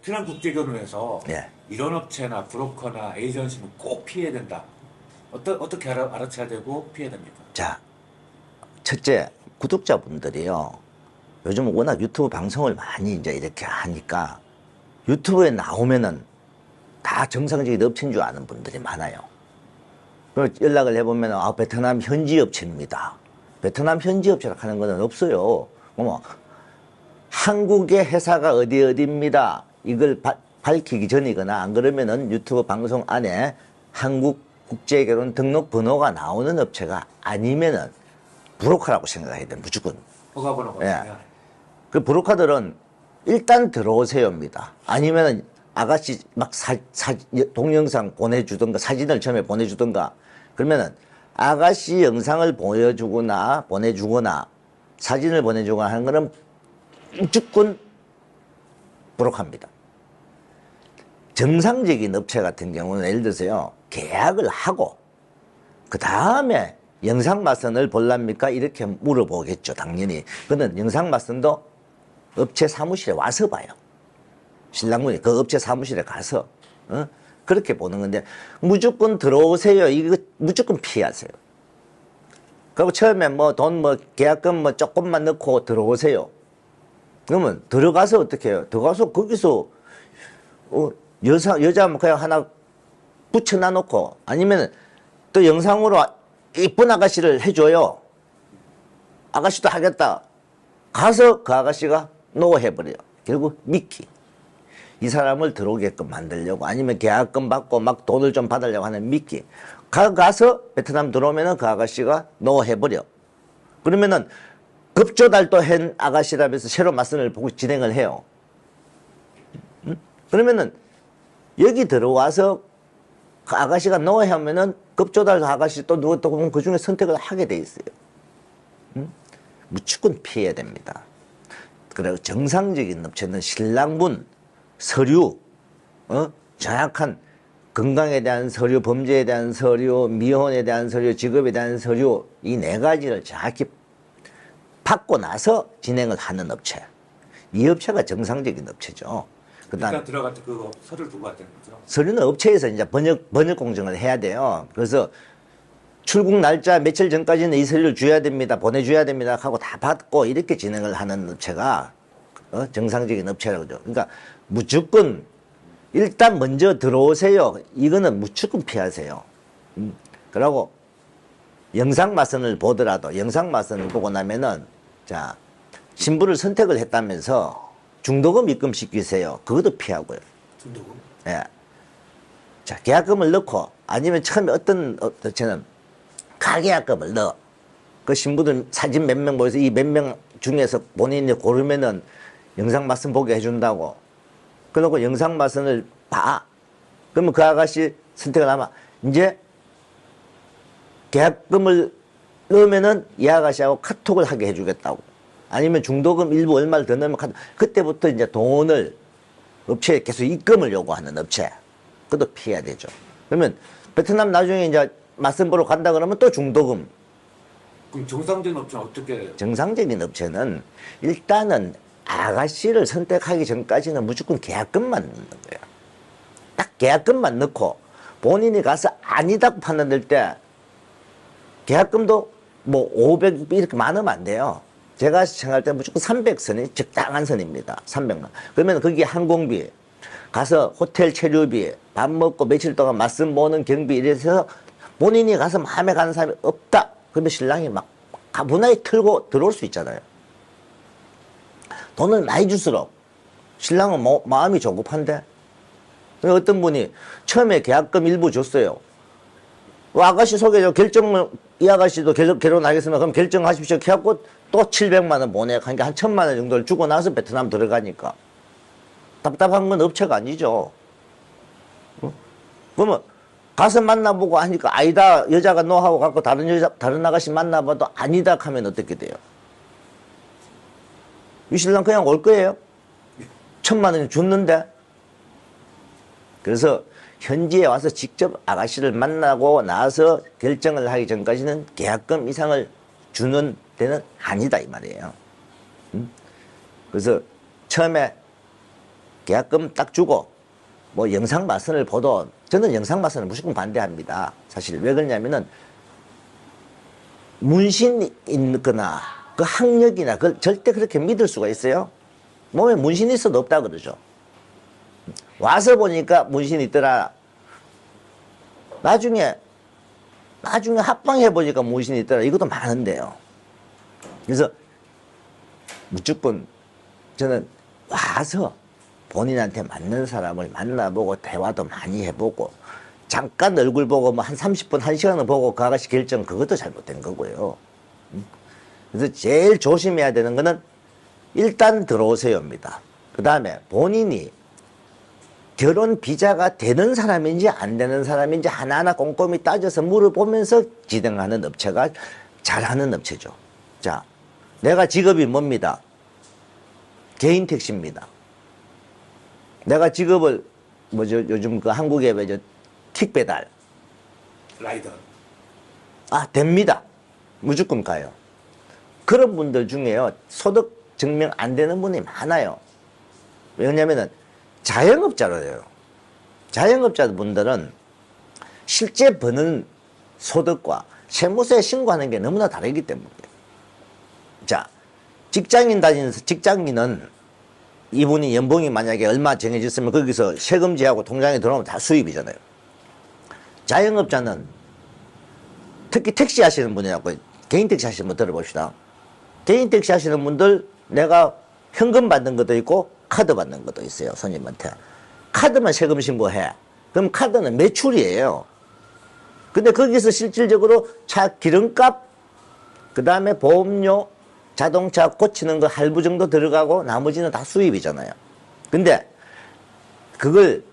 베트남 국제결혼에서 예. 이런 업체나 브로커나 에이전시는 꼭 피해야 된다. 어떻게 알아채야 되고 피해야 됩니까? 자, 첫째, 구독자분들이요. 요즘 워낙 유튜브 방송을 많이 이제 이렇게 하니까 유튜브에 나오면은 다 정상적인 업체인 줄 아는 분들이 많아요. 그래서 연락을 해보면, 아, 베트남 현지 업체입니다. 베트남 현지 업체라 하는 거는 없어요. 뭐, 한국의 회사가 어디입니다. 이걸 밝히기 전이거나 안 그러면은 유튜브 방송 안에 한국 국제결혼 등록 번호가 나오는 업체가 아니면은 브로커라고 생각해야 돼, 무조건. 허가번호가 예. 없으면. 그 브로커들은 일단 들어오세요입니다. 아니면은 아가씨 막 동영상 보내주던가 사진을 처음에 보내주던가 그러면은 아가씨 영상을 보여주거나 보내주거나 사진을 보내주거나 하는 거는 무조건 브로커입니다. 정상적인 업체 같은 경우는 예를 들어서요, 계약을 하고 그 다음에 영상 마선을 볼랍니까? 이렇게 물어보겠죠, 당연히. 그는 영상 마선도 업체 사무실에 와서 봐요. 신랑분이 그 업체 사무실에 가서 그렇게 보는 건데, 무조건 들어오세요. 이거 무조건 피하세요. 그리고 처음에 뭐 돈 계약금 뭐 조금만 넣고 들어오세요. 그러면 들어가서 어떻게 해요? 들어가서 거기서 여자 뭐 그냥 하나 붙여놔 놓고, 아니면 또 영상으로 이쁜 아가씨를 해줘요. 아가씨도 하겠다. 가서 그 아가씨가 노 해버려요. 결국 미끼. 이 사람을 들어오게끔 만들려고, 아니면 계약금 받고 막 돈을 좀 받으려고 하는 미끼. 가서 베트남 들어오면은 그 아가씨가 노 해버려. 그러면은 급조달도 한 아가씨라면서 새로 맞선을 보고 진행을 해요. 그러면은 여기 들어와서 그 아가씨가 노 하면은 급조달 아가씨 또 누구 또 보면 그 중에 선택을 하게 돼 있어요. 무조건 피해야 됩니다. 그리고 정상적인 업체는 신랑분 서류, 정확한 건강에 대한 서류, 범죄에 대한 서류, 미혼에 대한 서류, 직업에 대한 서류, 이 네 가지를 정확히 받고 나서 진행을 하는 업체. 이 업체가 정상적인 업체죠. 그다음 일단 들어갈 때 그거 서류를 두고 왔다는 거죠. 서류는 업체에서 이제 번역 공증을 해야 돼요. 그래서 출국 날짜 며칠 전까지는 이 서류를 줘야 됩니다. 보내줘야 됩니다. 하고 다 받고 이렇게 진행을 하는 업체가 정상적인 업체라고 그러죠. 그러니까 무조건 일단 먼저 들어오세요. 이거는 무조건 피하세요. 그러고 영상 마선을 보더라도 영상 마선을 보고 나면은, 자, 신부를 선택을 했다면서 중도금 입금시키세요. 그것도 피하고요. 중도금? 예. 자, 계약금을 넣고, 아니면 처음에 어떤 업체는 가계약금을 넣어. 그 신부들 사진 몇 명 보여서 이 몇 명 중에서 본인이 고르면은 영상 마선 보게 해준다고. 그러고 영상 마선을 봐. 그러면 그 아가씨 선택을 하면 이제 계약금을 넣으면은 이 아가씨하고 카톡을 하게 해주겠다고. 아니면 중도금 일부 얼마를 더 넣으면 그때부터 이제 돈을 업체에 계속 입금을 요구하는 업체. 그것도 피해야 되죠. 그러면 베트남 나중에 이제 맞선 보러 간다 그러면 또 중도금. 그럼 정상적인 업체는 어떻게? 정상적인 업체는 일단은 아가씨를 선택하기 전까지는 무조건 계약금만 넣는 거예요. 딱 계약금만 넣고 본인이 가서 아니다고 판단될 때 계약금도 뭐 500 이렇게 많으면 안 돼요. 제가 생각할 때 무조건 300선이 적당한 선입니다. 300만. 그러면 거기에 항공비, 가서 호텔 체류비, 밥 먹고 며칠 동안 맞선 보는 경비 이래서 본인이 가서 마음에 가는 사람이 없다. 그러면 신랑이 막 가분하게 틀고 들어올 수 있잖아요. 돈을 많이 줄수록 신랑은 마음이 조급한데. 어떤 분이 처음에 계약금 일부 줬어요. 아가씨 소개줘. 결정을, 이 아가씨도 결혼하겠으면 그럼 결정하십시오. 해갖고 또 700만 원 보내. 그러니까 한 1000만 원 정도를 주고 나서 베트남 들어가니까. 답답한 건 업체가 아니죠. 그러면 가서 만나보고 하니까 아니다. 여자가 노하고 갖고 다른 아가씨 만나봐도 아니다 하면 어떻게 돼요? 이 신랑 그냥 올 거예요? 1000만 원 줬는데. 그래서 현지에 와서 직접 아가씨를 만나고 나서 결정을 하기 전까지는 계약금 이상을 주는 데는 아니다 이 말이에요. 그래서 처음에 계약금 딱 주고 뭐 영상 마선을 보도 저는 영상 마선을 무조건 반대합니다. 사실 왜 그러냐면은 문신이 있거나 그 학력이나 그걸 절대 그렇게 믿을 수가 있어요? 몸에 문신이 있어도 없다 그러죠. 와서 보니까 문신이 있더라. 나중에 합방해 보니까 문신이 있더라. 이것도 많은데요. 그래서 무조건 저는 와서 본인한테 맞는 사람을 만나보고 대화도 많이 해보고 잠깐 얼굴 보고 뭐 한 30분, 1시간을 보고 그 아가씨 결정 그것도 잘못된 거고요. 그래서 제일 조심해야 되는 거는 일단 들어오세요입니다. 그 다음에 본인이 결혼 비자가 되는 사람인지 안 되는 사람인지 하나하나 꼼꼼히 따져서 물어보면서 진행하는 업체가 잘하는 업체죠. 자, 내가 직업이 뭡니다. 개인 택시입니다. 내가 직업을 뭐죠 요즘 그 한국에 왜저 킥 배달 라이더. 됩니다. 무조건 가요. 그런 분들 중에요 소득 증명 안 되는 분이 많아요. 왜냐면은 자영업자로요. 자영업자분들은 실제 버는 소득과 세무서에 신고하는 게 너무나 다르기 때문에. 자, 직장인은 이분이 연봉이 만약에 얼마 정해졌으면 거기서 세금제하고 통장에 들어오면 다 수입이잖아요. 자영업자는 특히 택시 하시는 분이라고 개인 택시 하시는 분 들어봅시다. 개인 택시 하시는 분들 내가 현금 받는 것도 있고 카드 받는 것도 있어요. 손님한테. 카드만 세금 신고해. 그럼 카드는 매출이에요. 근데 거기서 실질적으로 차 기름값, 그 다음에 보험료, 자동차 고치는 거 할부 정도 들어가고 나머지는 다 수입이잖아요. 근데 그걸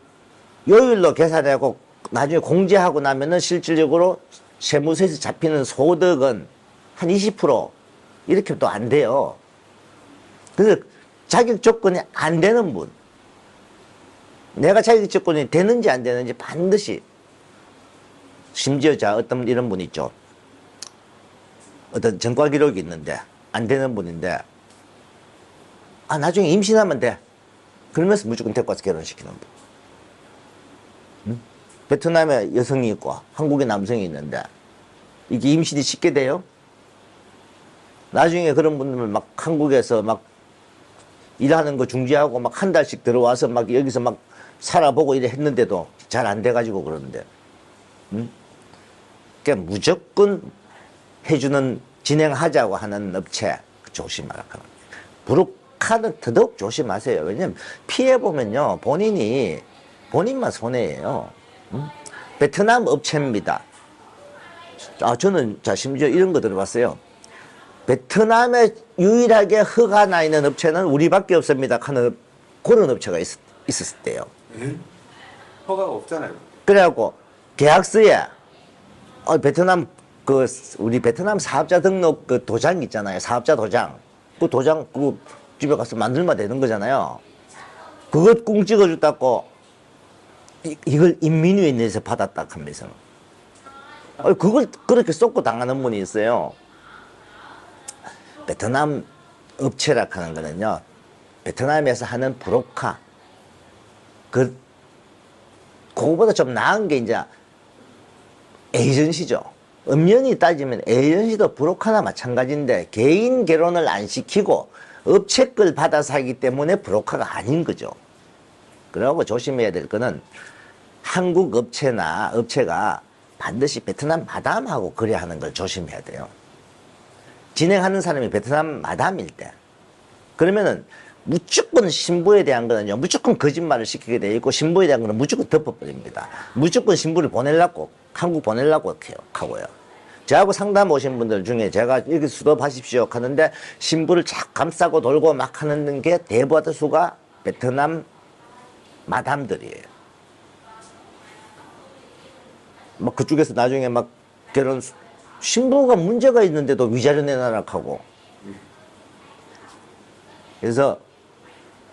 요일로 계산하고 나중에 공제하고 나면은 실질적으로 세무서에서 잡히는 소득은 한 20% 이렇게 또 안 돼요. 그래서 자격 조건이 안 되는 분, 내가 자격 조건이 되는지 안 되는지 반드시, 심지어 자 어떤 이런 분 있죠. 어떤 전과 기록이 있는데 안 되는 분인데 나중에 임신하면 돼 그러면서 무조건 데리고 와서 결혼시키는 분. 응? 베트남에 여성이 있고 한국에 남성이 있는데 이게 임신이 쉽게 돼요? 나중에 그런 분들 막 한국에서 막 일하는 거 중지하고 막 한 달씩 들어와서 막 여기서 막 살아보고 이래 했는데도 잘 안 돼가지고 그러는데. 응? 그러니까 무조건 해주는 진행하자고 하는 업체 조심하라. 브로커는 더더욱 조심하세요. 왜냐면 피해보면요 본인만 손해예요. 응? 베트남 업체입니다. 저는 심지어 이런 거 들어봤어요. 베트남에 유일하게 허가 나 있는 업체는 우리밖에 없습니다 하는 그런 업체가 있었을 때요. 허가가 없잖아요. 그래갖고 계약서에 베트남 우리 베트남 사업자 등록 그 도장 있잖아요. 사업자 도장. 그 도장 그 집에 가서 만들면 되는 거잖아요. 그것 꿍 찍어줬다고 이걸 인민위원회에서 받았다 하면서 그걸 그렇게 쏟고 당하는 분이 있어요. 베트남 업체라 하는 거는요, 베트남에서 하는 브로커, 그거보다 좀 나은 게 이제 에이전시죠. 엄연히 따지면 에이전시도 브로커나 마찬가지인데 개인 결혼을 안 시키고 업체 걸 받아서 하기 때문에 브로커가 아닌 거죠. 그러고 조심해야 될 거는 한국 업체가 반드시 베트남 마담하고 거래하는 걸 조심해야 돼요. 진행하는 사람이 베트남 마담일 때 그러면은 무조건 신부에 대한 거는요 무조건 거짓말을 시키게 돼 있고 신부에 대한 거는 무조건 덮어버립니다. 무조건 신부를 보내려고 한국 보내려고 하고요. 저하고 상담 오신 분들 중에 제가 여기 수도하십시오 하는데 신부를 착 감싸고 돌고 막 하는 게 대부수가 베트남 마담들이에요. 막 그쪽에서 나중에 막 결혼 신부가 문제가 있는데도 위자료 내놔라 하고. 그래서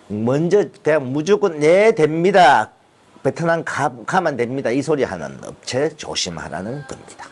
먼저 그냥 무조건 네 됩니다. 베트남 가면 됩니다. 이 소리 하는 업체 조심하라는 겁니다.